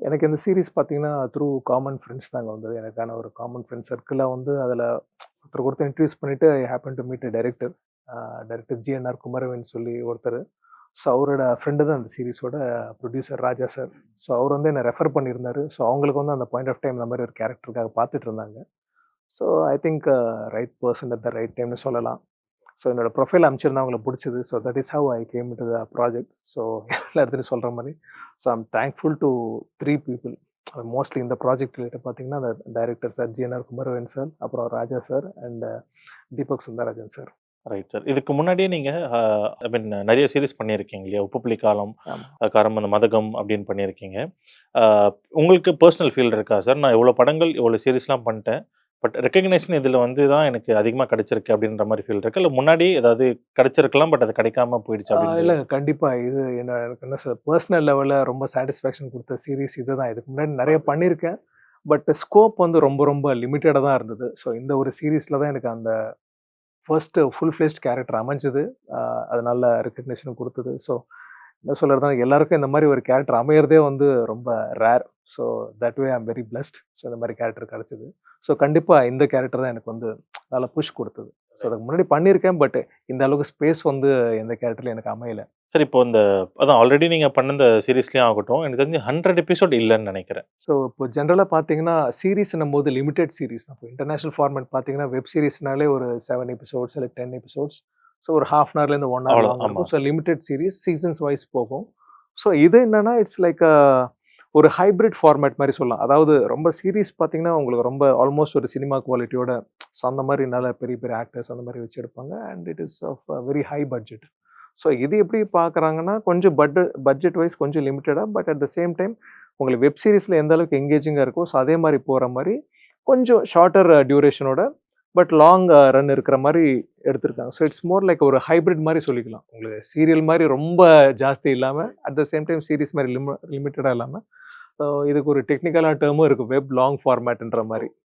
எனக்கு இந்த சீரிஸ் பார்த்தீங்கன்னா, த்ரூ காமன் ஃப்ரெண்ட்ஸ் தாங்க வந்தது. எனக்கான ஒரு காமன் ஃப்ரெண்ட் சர்க்கிளா வந்து அதில ஒருத்தருக்கு ஒருத்தர் இன்ட்ரோடியூஸ் பண்ணிட்டு, I happen to meet a director. Director GNR. குமரவேல்னு சொல்லி ஒருத்தரு. ஸோ அவரோட ஃப்ரெண்டு தான் அந்த சீரிஸோட ப்ரொடியூசர் ராஜா சார். ஸோ அவர் வந்து என்ன ரெஃபர் பண்ணியிருந்தாரு. ஸோ அவங்களுக்கு வந்து அந்த பாயிண்ட் ஆஃப் டைம் இந்த மாரி ஒரு கேரக்டருக்காக பார்த்துட்டு இருந்தாங்க. So I think right person at the right டைம்னு சொல்லலாம். ஸோ என்னோட ப்ரொஃபைல் அனுப்பிச்சிருந்தேன். அவங்களுக்கு புடிச்சது. So that is how I came into the project. So எல்லா இடத்துலயும் சொல்ற மாரி. So I am thankful to 3 people. Mostly இந்த ப்ராஜெக்ட் ரிலேட்டட் பார்த்தீங்கன்னா, அந்த director sir GNR. Kumaravel sir, அப்புறம் Raja sir and Deepak Sundararajan sir. Right sir. இதுக்கு முன்னாடியே நீங்க ஐ மீன் நெறைய சீரிஸ் பண்ணியிருக்கீங்க இல்லையா? உப்பு புளி காலம், ஆமா. காரம் அந்த மதகம் அப்படின்னு பண்ணியிருக்கீங்க. அ உங்களுக்கு பெர்சனல் ஃபீல் இருக்கா சார்? நான் இவ்வளோ படங்கள், இவ்வளோ சீரிஸ்லாம் பண்ணிட்டேன். பட் ரெகக்னிஷன் இதில வந்து தான் எனக்கு அதிகமா கிடைச்சிருக்கு அப்படின்ற மாரி ஃபீல் இருக்கா? இல்ல முன்னாடி ஏதாவது கிடைச்சிருக்கலாம், பட் அது கிடைக்காம போயிடுச்சு அப்படின்றது. இல்லங்க கண்டிப்பா. இது எனக்கு என்ன பர்சனல் லெவல்ல ரொம்ப சாட்டிஸ்ஃபேக்ஷன் குடுத்த சீரிஸ் இதுதான். இதுக்கு முன்னாடி நெறைய பண்ணியிருக்கேன். பட் ஸ்கோப் வந்து ரொம்ப ரொம்ப லிமிட்டடா தான் இருந்தது. ஸோ இந்த ஒரு சீரிஸ்ல தான் எனக்கு அந்த ஃபர்ஸ்ட்டு ஃபுல் ஃப்ளெஜ்ட் கேரக்டர் அமைஞ்சது. அ அது நல்ல ரெகக்னிஷனும் குடுத்தது. ஸோ என்ன சொல்றதுன்னா, எல்லாருக்கும் இந்த மாரி ஒரு கேரக்டர் அமையறதே வந்து ரொம்ப rare. So that way I am very blessed. So இந்த மாரி கேரக்டர் கிடைச்சது. ஸோ கண்டிப்பா இந்த கேரக்டர் தான் எனக்கு வந்து நல்ல புஷ் குடுத்தது. ஸோ அதுக்கு முன்னாடி பண்ணியிருக்கேன். பட் இந்த அளவுக்கு ஸ்பேஸ் வந்து எந்த கேரக்டர்லயும் எனக்கு அமையல. சார் இப்போ இந்த அதான் ஆல்ரெடி நீங்க பண்ண இந்த சீரிஸ்லயும் ஆகட்டும், எனக்கு தெரிஞ்சு 100 எபிசோட் இல்லன்னு நெனைக்கிறேன். ஸோ இப்போ ஜெனரலா பார்த்தீங்கன்னா, சீரிஸ்ன்னும்போது லிமிட்டட் சீரிஸ் தான். இப்போ இன்டர்நேஷனல் ஃபார்மேட் பார்த்தீங்கன்னா, வெப் சீரிஸ்னாலே ஒரு 7 எபிசோட்ஸ் இல்ல 10 எபிசோட்ஸ். ஸோ ஒரு 1/2 அன் ஹவர்லேருந்து 1 ஹவர் அவ்வளோதான். லாங் ஆமா. இருக்கும். So limited series seasons wise போகும். ஸோ இது என்னன்னா, இட்ஸ் லைக் ஒரு ஹைபிரிட் ஃபார்மேட் மாரி சொல்லலாம். அதாவது ரொம்ப சீரிஸ் பார்த்தீங்கன்னா, உங்களுக்கு ரொம்ப ஆல்மோஸ்ட் ஒரு சினிமா குவாலிட்டியோட ஸோ அந்த மாரி நல்ல பெரிய பெரிய ஆக்டர்ஸ் அந்த மாரி வச்சு எடுப்பாங்க. And it is of very high budget. So இது எப்படி பார்க்குறாங்கன்னா, கொஞ்சம் பட்ஜெட் வைஸ் கொஞ்சம் லிமிட்டடா, but at the same time உங்களுக்கு வெப் சீரிஸ்ல எந்த அளவுக்கு எங்கேஜிங்கா இருக்கோ, ஸோ அதே மாரி போற மாரி கொஞ்சம் ஷார்ட்டர் டியூரேஷனோட பட் லாங் ரன் இருக்கிற மாரி எடுத்திருக்காங்க. ஸோ இட்ஸ் மோர் லைக் ஒரு ஹைபிரிட் மாரி சொல்லிக்கலாம். உங்களுக்கு சீரியல் மாரி ரொம்ப ஜாஸ்தி இல்லாம, at the same time series மாரி லிமிட்டடா இல்லாம, இதுக்கு ஒரு டெக்னிக்கலா டெர்மும் இருக்கு. வெப் லாங் ஃபார்மேட்ன்ற மாரி.